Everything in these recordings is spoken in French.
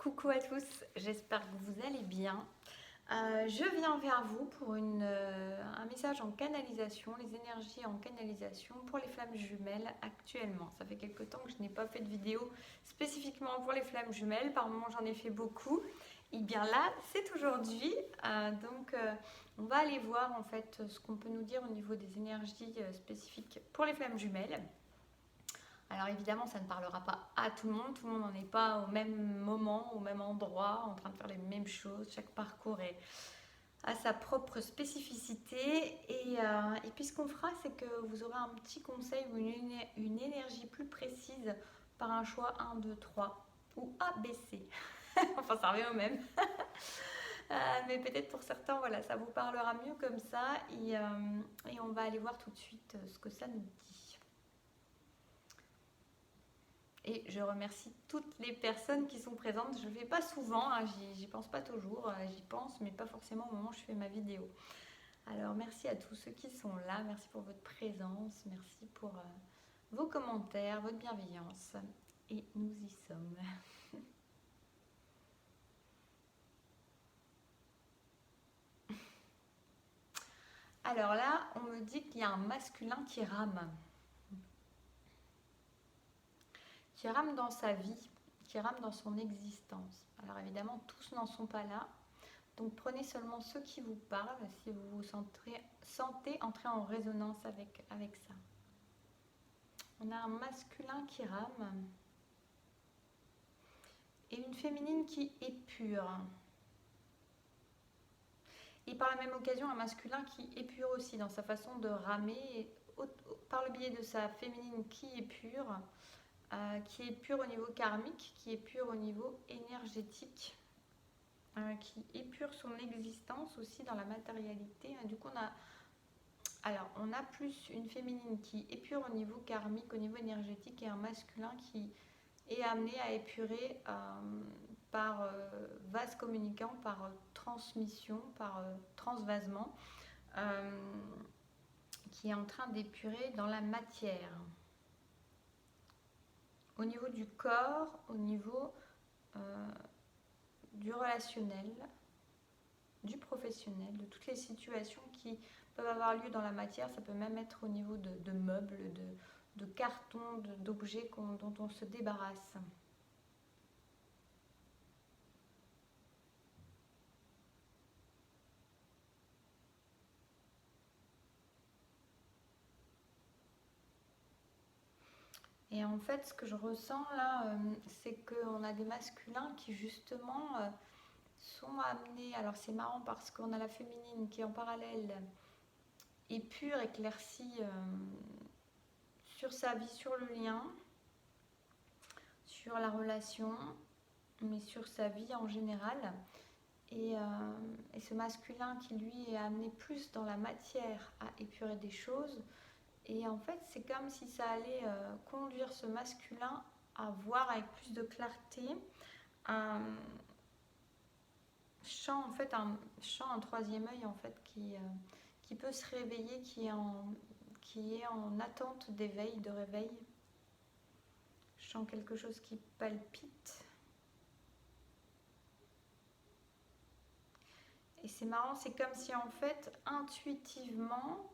Coucou à tous, j'espère que vous allez bien. Je viens vers vous pour un message en canalisation, les énergies en canalisation pour les flammes jumelles actuellement. Ça fait quelque temps que je n'ai pas fait de vidéo spécifiquement pour les flammes jumelles, par moments j'en ai fait beaucoup. Et bien là, c'est aujourd'hui. On va aller voir en fait ce qu'on peut nous dire au niveau des énergies spécifiques pour les flammes jumelles. Alors évidemment, ça ne parlera pas à tout le monde n'en est pas au même moment, au même endroit, en train de faire les mêmes choses. Chaque parcours a sa propre spécificité. Et puis ce qu'on fera, c'est que vous aurez un petit conseil ou une énergie plus précise par un choix 1, 2, 3 ou A, B, C. Enfin, ça revient au même. Mais peut-être pour certains, voilà, ça vous parlera mieux comme ça. Et on va aller voir tout de suite ce que ça nous dit. Et je remercie toutes les personnes qui sont présentes. Je ne le fais pas souvent, hein, j'y pense pas toujours, j'y pense, mais pas forcément au moment où je fais ma vidéo. Alors merci à tous ceux qui sont là, merci pour votre présence, merci pour vos commentaires, votre bienveillance. Et nous y sommes. Alors là, on me dit qu'il y a un masculin qui rame dans sa vie, qui rame dans son existence. Alors évidemment, tous n'en sont pas là. Donc prenez seulement ceux qui vous parlent si vous vous sentez entrer en résonance avec ça. On a un masculin qui rame et une féminine qui épure. Et par la même occasion, un masculin qui épure aussi dans sa façon de ramer par le biais de sa féminine qui épure au niveau karmique, qui épure au niveau énergétique. Qui épure son existence aussi dans la matérialité. Du coup, on a plus une féminine qui épure au niveau karmique, au niveau énergétique, et un masculin qui est amené à épurer par vase communicant, par transmission, par transvasement, qui est en train d'épurer dans la matière. Au niveau du corps, au niveau du relationnel, du professionnel, de toutes les situations qui peuvent avoir lieu dans la matière. Ça peut même être au niveau de meubles, de cartons, d'objets dont on se débarrasse. Et en fait, ce que je ressens là, c'est qu'on a des masculins qui justement sont amenés. Alors c'est marrant parce qu'on a la féminine qui en parallèle est pure, éclaircie sur sa vie, sur le lien, sur la relation, mais sur sa vie en général. Et ce masculin qui lui est amené plus dans la matière à épurer des choses. Et en fait, c'est comme si ça allait conduire ce masculin à voir avec plus de clarté un champ, en fait, un champ, un troisième œil, en fait, qui peut se réveiller, qui est en attente d'éveil, de réveil. Je sens quelque chose qui palpite. Et c'est marrant, c'est comme si en fait, intuitivement,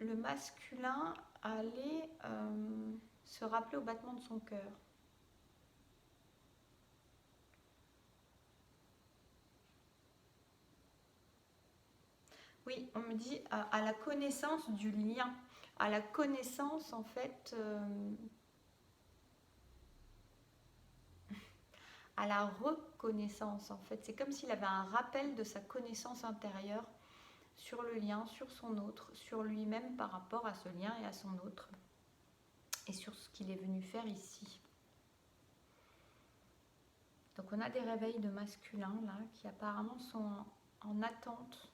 le masculin allait se rappeler au battement de son cœur. Oui, on me dit à la connaissance du lien, à la connaissance en fait, à la reconnaissance en fait. C'est comme s'il avait un rappel de sa connaissance intérieure sur le lien, sur son autre, sur lui-même par rapport à ce lien et à son autre, et sur ce qu'il est venu faire ici. Donc on a des réveils de masculins là qui apparemment sont en attente,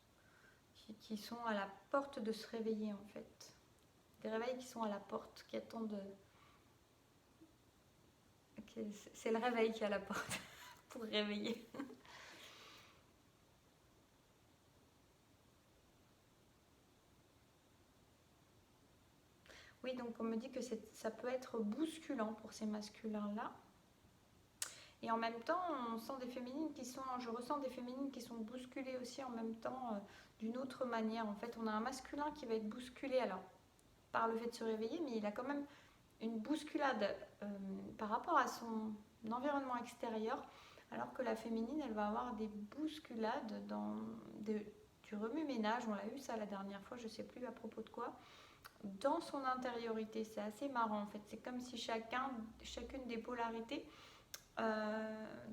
qui sont à la porte de se réveiller en fait. Des réveils qui sont à la porte, qui attendent. C'est le réveil qui est à la porte pour réveiller. Oui, donc on me dit que ça peut être bousculant pour ces masculins-là. Et en même temps, on sent des féminines qui sont, je ressens des féminines qui sont bousculées aussi en même temps d'une autre manière. En fait, on a un masculin qui va être bousculé alors par le fait de se réveiller, mais il a quand même une bousculade par rapport à son environnement extérieur, alors que la féminine, elle va avoir des bousculades du remue-ménage. On l'a eu ça la dernière fois, je ne sais plus à propos de quoi, dans son intériorité. C'est assez marrant en fait. C'est comme si chacune des polarités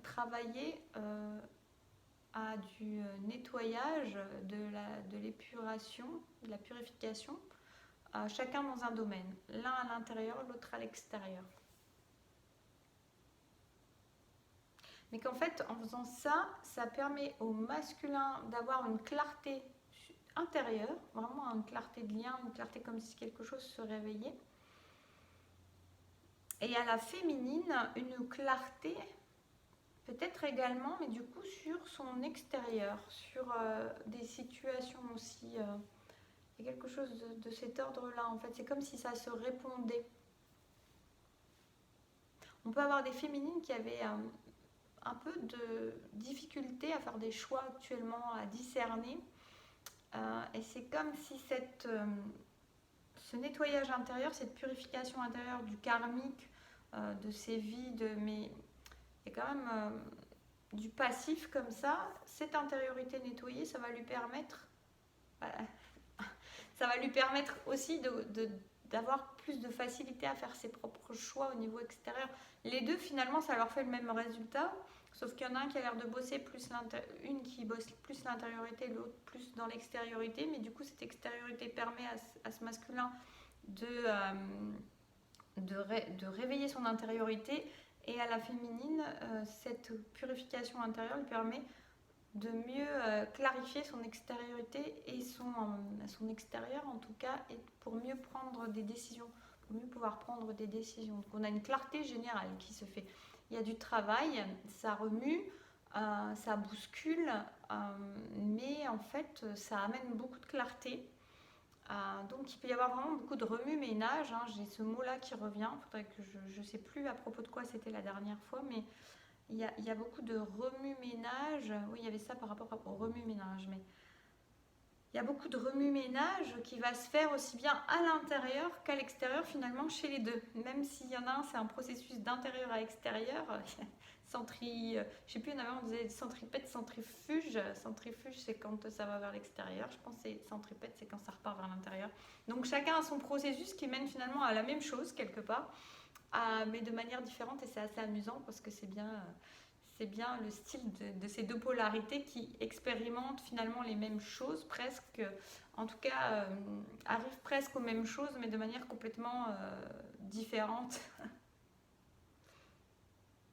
travaillait à du nettoyage, de l'épuration, de la purification, chacun dans un domaine. L'un à l'intérieur, l'autre à l'extérieur. Mais qu'en fait, en faisant ça, ça permet au masculin d'avoir une clarté intérieure, vraiment une clarté de lien, une clarté comme si quelque chose se réveillait. Et à la féminine, une clarté peut-être également, mais du coup sur son extérieur, sur des situations aussi. Il y a quelque chose de cet ordre-là, en fait. C'est comme si ça se répondait. On peut avoir des féminines qui avaient un peu de difficulté à faire des choix actuellement, à discerner. Et c'est comme si ce nettoyage intérieur, cette purification intérieure du karmique, de ces vies, mais il y a quand même du passif comme ça. Cette intériorité nettoyée, ça va lui permettre, aussi d'avoir plus de facilité à faire ses propres choix au niveau extérieur. Les deux, finalement, ça leur fait le même résultat, sauf qu'il y en a un qui a l'air de bosser plus une qui bosse plus l'intériorité, l'autre plus dans l'extériorité, mais du coup, cette extériorité permet à ce masculin de réveiller son intériorité, et à la féminine, cette purification intérieure lui permet de mieux clarifier son extériorité et son extérieur en tout cas, et pour mieux prendre des décisions, pour mieux pouvoir prendre des décisions. Donc on a une clarté générale qui se fait. Il y a du travail, ça remue, ça bouscule, mais en fait ça amène beaucoup de clarté. Donc il peut y avoir vraiment beaucoup de remue-ménage, hein. J'ai ce mot-là qui revient, faudrait que je ne sais plus à propos de quoi c'était la dernière fois, mais il y a beaucoup de remue-ménage. Oui, il y avait ça par rapport au remue-ménage, mais il y a beaucoup de remue-ménage qui va se faire aussi bien à l'intérieur qu'à l'extérieur, finalement, chez les deux. Même s'il y en a un, c'est un processus d'intérieur à extérieur. Je sais plus, on disait centripète, centrifuge. Centrifuge, c'est quand ça va vers l'extérieur. Je pense que c'est centripète, c'est quand ça repart vers l'intérieur. Donc chacun a son processus qui mène finalement à la même chose, quelque part, mais de manière différente, et c'est assez amusant parce que c'est bien le style de ces deux polarités qui expérimentent finalement les mêmes choses, presque, en tout cas, arrivent presque aux mêmes choses, mais de manière complètement différente.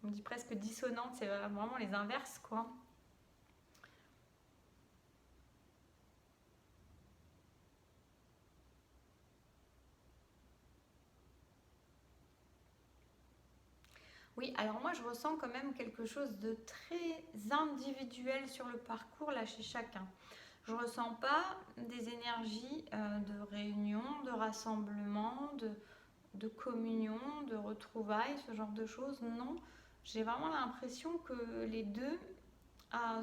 On dit presque dissonante, c'est vraiment les inverses, quoi. Oui, alors moi je ressens quand même quelque chose de très individuel sur le parcours là chez chacun. Je ne ressens pas des énergies de réunion, de rassemblement, de communion, de retrouvailles, ce genre de choses. Non, j'ai vraiment l'impression que les deux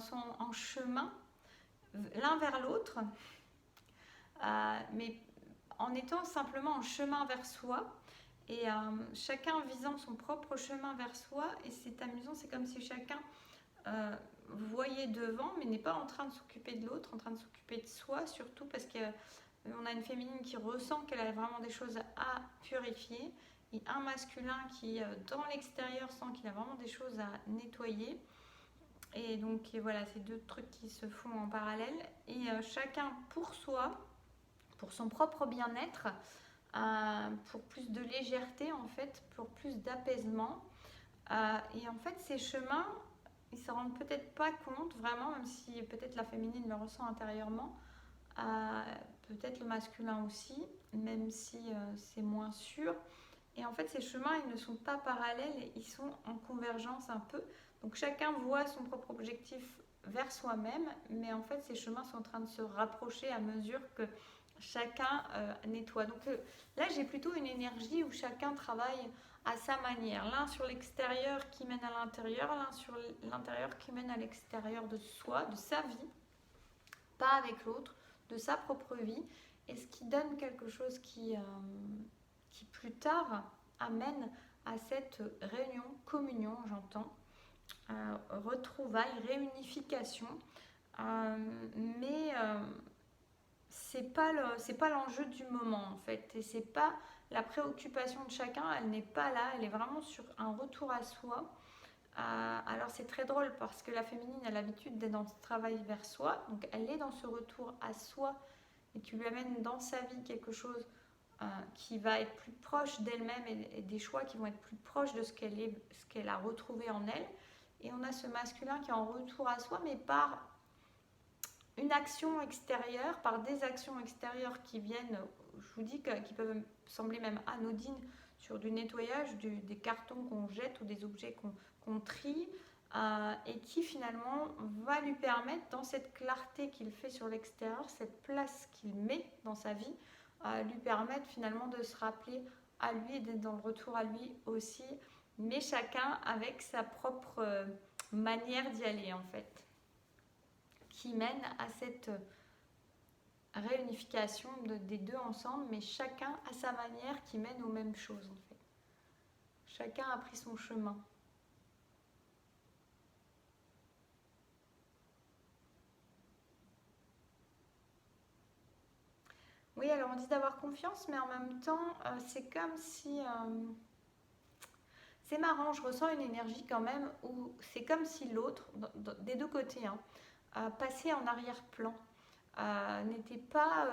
sont en chemin l'un vers l'autre, mais en étant simplement en chemin vers soi, et chacun visant son propre chemin vers soi. Et c'est amusant, c'est comme si chacun voyait devant, mais n'est pas en train de s'occuper de l'autre, en train de s'occuper de soi, surtout parce qu'on a une féminine qui ressent qu'elle a vraiment des choses à purifier, et un masculin qui, dans l'extérieur, sent qu'il a vraiment des choses à nettoyer. Et donc voilà, c'est deux trucs qui se font en parallèle, et chacun pour soi, pour son propre bien-être, pour plus de légèreté en fait, pour plus d'apaisement. Et en fait ces chemins, ils ne s'en rendent peut-être pas compte vraiment, même si peut-être la féminine le ressent intérieurement, peut-être le masculin aussi, même si c'est moins sûr. Et en fait ces chemins, ils ne sont pas parallèles, ils sont en convergence un peu. Donc chacun voit son propre objectif vers soi-même, mais en fait ces chemins sont en train de se rapprocher à mesure que chacun nettoie. Donc là j'ai plutôt une énergie où chacun travaille à sa manière. L'un sur l'extérieur qui mène à l'intérieur, l'un sur l'intérieur qui mène à l'extérieur de soi, de sa vie, pas avec l'autre, de sa propre vie, et ce qui donne quelque chose qui plus tard amène à cette réunion, communion, j'entends, retrouvailles, réunification, mais c'est pas l'enjeu du moment en fait, et c'est pas la préoccupation de chacun, elle n'est pas là, elle est vraiment sur un retour à soi. Alors c'est très drôle parce que la féminine a l'habitude d'être dans ce travail vers soi, donc elle est dans ce retour à soi et qui lui amène dans sa vie quelque chose qui va être plus proche d'elle-même et des choix qui vont être plus proches de ce qu'elle a retrouvé en elle. Et on a ce masculin qui est en retour à soi, mais par une action extérieure, par des actions extérieures qui viennent, je vous dis, qui peuvent sembler même anodines sur du nettoyage, des cartons qu'on jette ou des objets qu'on trie, et qui finalement va lui permettre, dans cette clarté qu'il fait sur l'extérieur, cette place qu'il met dans sa vie, lui permettre finalement de se rappeler à lui et d'être dans le retour à lui aussi, mais chacun avec sa propre manière d'y aller en fait, qui mène à cette réunification des deux ensemble, mais chacun à sa manière qui mène aux mêmes choses en fait. Chacun a pris son chemin. Oui, alors on dit d'avoir confiance, mais en même temps, c'est comme si... c'est marrant, je ressens une énergie quand même où c'est comme si l'autre, des deux côtés, passait en arrière-plan, n'était pas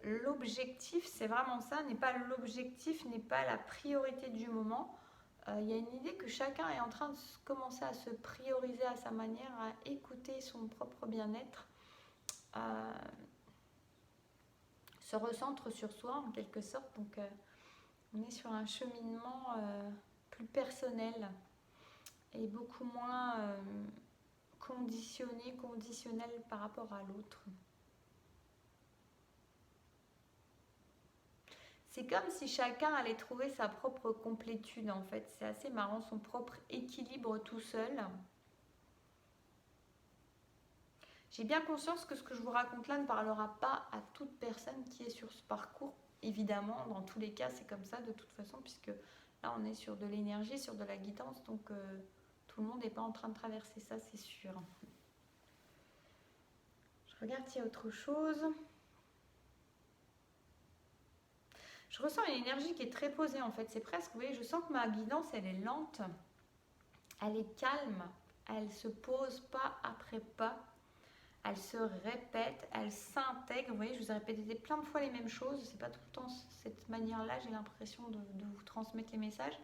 l'objectif, c'est vraiment ça, n'est pas l'objectif, n'est pas la priorité du moment. Il y a une idée que chacun est en train de commencer à se prioriser à sa manière, à écouter son propre bien-être, se recentre sur soi en quelque sorte. Donc on est sur un cheminement plus personnel et beaucoup moins conditionné, conditionnel par rapport à l'autre. C'est comme si chacun allait trouver sa propre complétude en fait. C'est assez marrant, son propre équilibre tout seul. J'ai bien conscience que ce que je vous raconte là ne parlera pas à toute personne qui est sur ce parcours. Évidemment, dans tous les cas, c'est comme ça de toute façon, puisque là, on est sur de l'énergie, sur de la guidance, donc tout le monde n'est pas en train de traverser ça, c'est sûr. Je regarde s'il y a autre chose. Je ressens une énergie qui est très posée en fait. C'est presque, vous voyez, je sens que ma guidance, elle est lente, elle est calme, elle se pose pas après pas. Elle se répète, elle s'intègre. Vous voyez, je vous ai répété plein de fois les mêmes choses. C'est pas tout le temps cette manière-là, j'ai l'impression de vous transmettre les messages.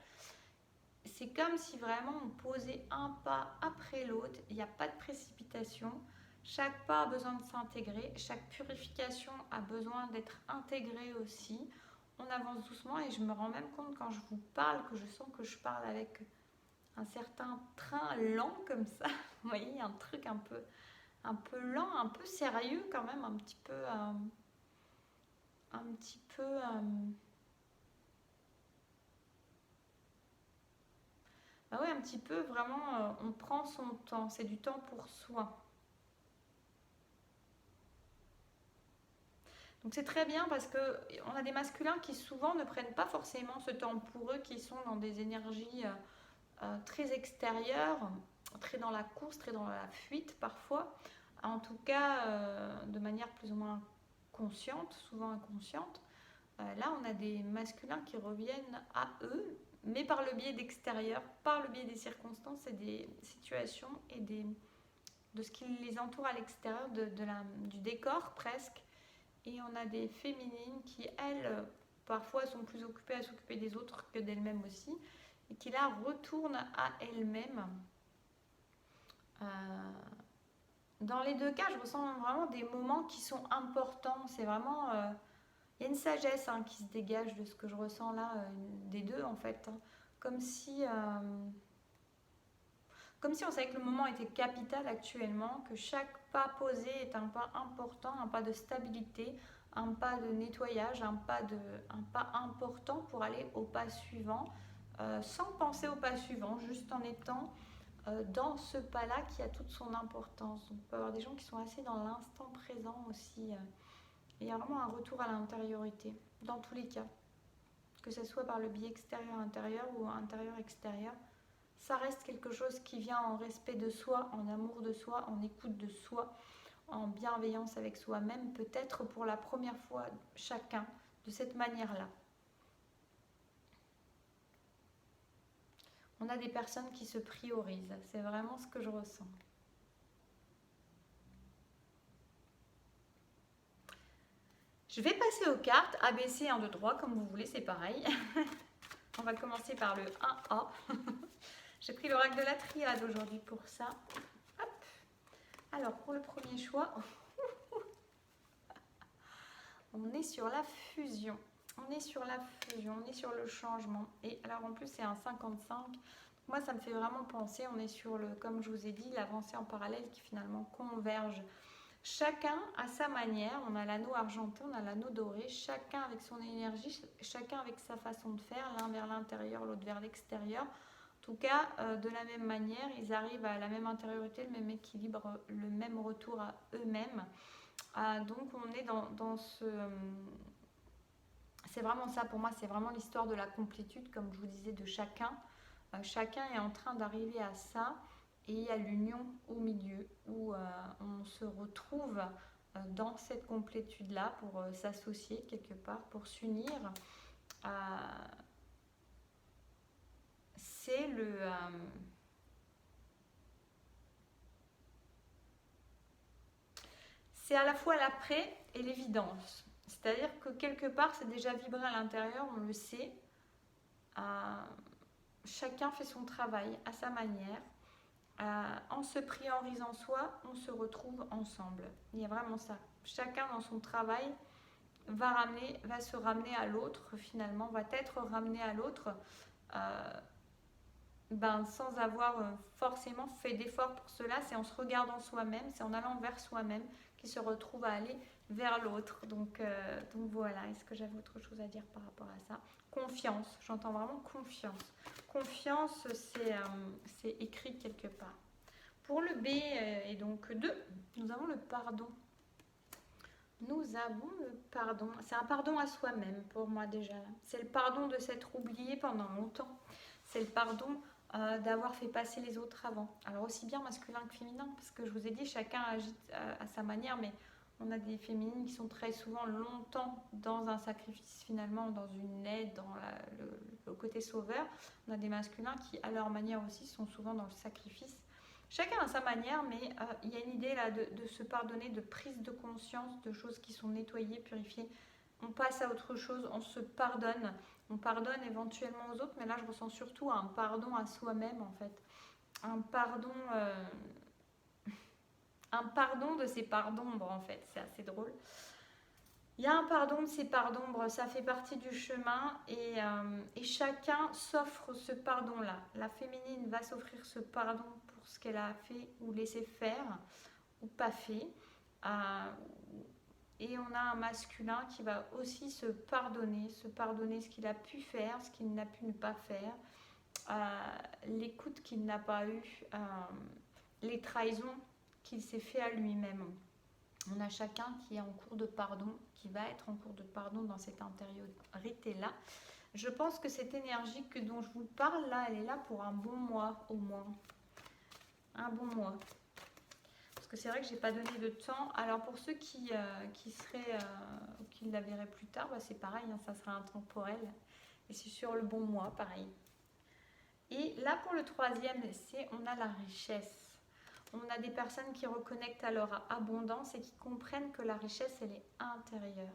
C'est comme si vraiment on posait un pas après l'autre. Il n'y a pas de précipitation. Chaque pas a besoin de s'intégrer. Chaque purification a besoin d'être intégrée aussi. On avance doucement et je me rends même compte quand je vous parle que je sens que je parle avec un certain train lent comme ça. Vous voyez, un truc un peu lent, un peu sérieux quand même, un petit peu ah ouais, un petit peu vraiment, on prend son temps, c'est du temps pour soi. Donc c'est très bien parce que on a des masculins qui souvent ne prennent pas forcément ce temps pour eux, qui sont dans des énergies très extérieures, très dans la course, très dans la fuite parfois, en tout cas de manière plus ou moins consciente, souvent inconsciente. Là, on a des masculins qui reviennent à eux, mais par le biais d'extérieur, par le biais des circonstances et des situations et de ce qui les entoure à l'extérieur, du décor presque. Et on a des féminines qui, elles, parfois sont plus occupées à s'occuper des autres que d'elles-mêmes aussi, et qui là retournent à elles-mêmes. Dans les deux cas, je ressens vraiment des moments qui sont importants. C'est vraiment... il y a une sagesse qui se dégage de ce que je ressens là, des deux en fait. Comme si on savait que le moment était capital actuellement, que chaque pas posé est un pas important, un pas de stabilité, un pas de nettoyage, un pas important pour aller au pas suivant, sans penser au pas suivant, juste en étant dans ce pas-là qui a toute son importance. Donc, on peut avoir des gens qui sont assez dans l'instant présent aussi. Il y a vraiment un retour à l'intériorité, dans tous les cas. Que ce soit par le biais extérieur-intérieur ou intérieur-extérieur, ça reste quelque chose qui vient en respect de soi, en amour de soi, en écoute de soi, en bienveillance avec soi-même, peut-être pour la première fois chacun, de cette manière-là. On a des personnes qui se priorisent, c'est vraiment ce que je ressens. Je vais passer aux cartes ABC 1, 2, 3, comme vous voulez, c'est pareil. On va commencer par le 1A. J'ai pris l'oracle de la triade aujourd'hui pour ça. Hop. Alors, pour le premier choix, on est sur la fusion. On est sur la fusion, on est sur le changement. Et alors, en plus, c'est un 55. Moi, ça me fait vraiment penser, on est sur le, comme je vous ai dit, l'avancée en parallèle qui finalement converge. Chacun à sa manière, on a l'anneau argenté, on a l'anneau doré, chacun avec son énergie, chacun avec sa façon de faire, l'un vers l'intérieur, l'autre vers l'extérieur. En tout cas, de la même manière, ils arrivent à la même intériorité, le même équilibre, le même retour à eux-mêmes. Donc on est dans ce... c'est vraiment ça, pour moi, c'est vraiment l'histoire de la complétude, comme je vous disais, de chacun. Chacun est en train d'arriver à ça. Et il y a l'union au milieu où on se retrouve dans cette complétude-là pour s'associer quelque part, pour s'unir. C'est le... c'est à la fois l'après et l'évidence. C'est-à-dire que quelque part, c'est déjà vibré à l'intérieur, on le sait. Chacun fait son travail à sa manière. En se priorisant soi, on se retrouve ensemble. Il y a vraiment ça. Chacun dans son travail va se ramener à l'autre finalement, va être ramené à l'autre sans avoir forcément fait d'efforts pour cela. C'est en se regardant soi-même, c'est en allant vers soi-même qu'il se retrouve à aller vers l'autre. Donc voilà, est-ce que j'avais autre chose à dire par rapport à ça? Confiance, j'entends vraiment confiance. Confiance, c'est écrit quelque part. Pour le B et donc 2, nous avons le pardon. Nous avons le pardon. C'est un pardon à soi-même pour moi déjà. C'est le pardon de s'être oublié pendant longtemps. C'est le pardon d'avoir fait passer les autres avant. Alors aussi bien masculin que féminin, parce que je vous ai dit, chacun agit à sa manière, mais on a des féminines qui sont très souvent longtemps dans un sacrifice finalement, dans une aide, dans le côté sauveur. On a des masculins qui, à leur manière aussi, sont souvent dans le sacrifice. Chacun à sa manière, mais il y a une idée là de se pardonner, de prise de conscience, de choses qui sont nettoyées, purifiées. On passe à autre chose, on se pardonne. On pardonne éventuellement aux autres, mais là je ressens surtout un pardon à soi-même en fait. Un pardon de ses parts d'ombre en fait, c'est assez drôle. Il y a un pardon de ses parts d'ombre, ça fait partie du chemin et chacun s'offre ce pardon-là. La féminine va s'offrir ce pardon pour ce qu'elle a fait ou laissé faire ou pas fait. Et on a un masculin qui va aussi se pardonner ce qu'il a pu faire, ce qu'il n'a pu ne pas faire, l'écoute qu'il n'a pas eue, les trahisons qu'il s'est fait à lui-même. On a chacun qui est en cours de pardon, qui va être en cours de pardon dans cette intériorité-là. Je pense que cette énergie dont je vous parle là, elle est là pour un bon mois au moins. Un bon mois. Parce que c'est vrai que je n'ai pas donné de temps. Alors pour ceux qui la verraient plus tard, c'est pareil, ça sera intemporel. Et c'est sur le bon mois, pareil. Et là pour le troisième, on a la richesse. On a des personnes qui reconnectent à leur abondance et qui comprennent que la richesse, elle est intérieure.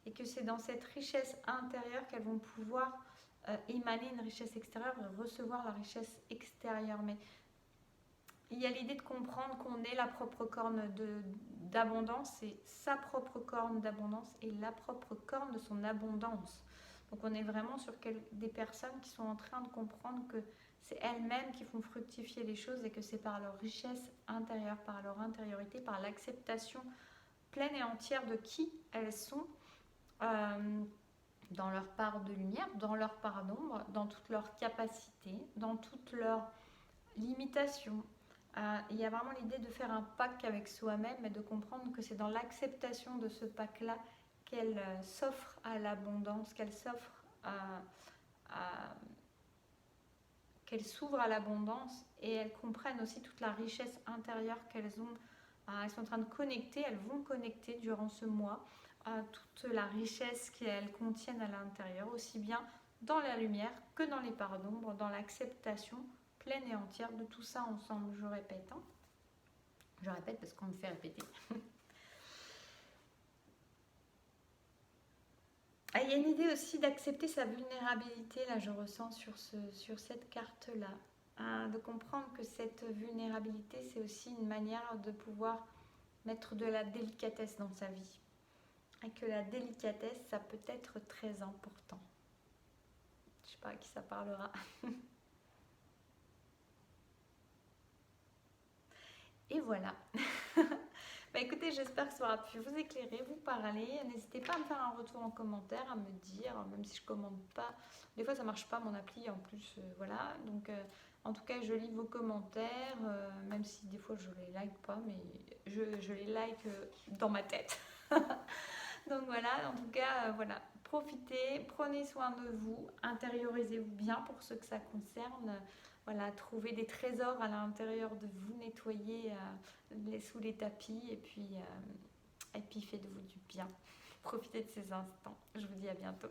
Et que c'est dans cette richesse intérieure qu'elles vont pouvoir émaner une richesse extérieure et recevoir la richesse extérieure. Mais il y a l'idée de comprendre qu'on est la propre corne d'abondance, c'est sa propre corne d'abondance et la propre corne de son abondance. Donc on est vraiment sur des personnes qui sont en train de comprendre que c'est elles-mêmes qui font fructifier les choses et que c'est par leur richesse intérieure, par leur intériorité, par l'acceptation pleine et entière de qui elles sont, dans leur part de lumière, dans leur part d'ombre, dans toute leur capacité, dans toute leur limitation. Il y a vraiment l'idée de faire un pacte avec soi-même et de comprendre que c'est dans l'acceptation de ce pacte-là qu'elle s'offre à l'abondance, qu'elle s'offre à qu'elles s'ouvrent à l'abondance et elles comprennent aussi toute la richesse intérieure qu'elles ont. Elles sont en train de connecter, elles vont connecter durant ce mois toute la richesse qu'elles contiennent à l'intérieur, aussi bien dans la lumière que dans les parts d'ombre, dans l'acceptation pleine et entière de tout ça ensemble. Je répète, hein. Je répète parce qu'on me fait répéter. Il y a une idée aussi d'accepter sa vulnérabilité, là je ressens sur cette carte-là. De comprendre que cette vulnérabilité, c'est aussi une manière de pouvoir mettre de la délicatesse dans sa vie. Et que la délicatesse, ça peut être très important. Je ne sais pas à qui ça parlera. Et voilà. Bah écoutez, j'espère que ça aura pu vous éclairer, vous parler. N'hésitez pas à me faire un retour en commentaire, à me dire, même si je ne commande pas. Des fois, ça ne marche pas mon appli en plus. Voilà. Donc, en tout cas, je lis vos commentaires, même si des fois je les like pas, mais je les like dans ma tête. Donc voilà, en tout cas, voilà. Profitez, prenez soin de vous, intériorisez-vous bien pour ce que ça concerne. Voilà, trouvez des trésors à l'intérieur de vous, nettoyez sous les tapis et puis faites-vous du bien. Profitez de ces instants. Je vous dis à bientôt.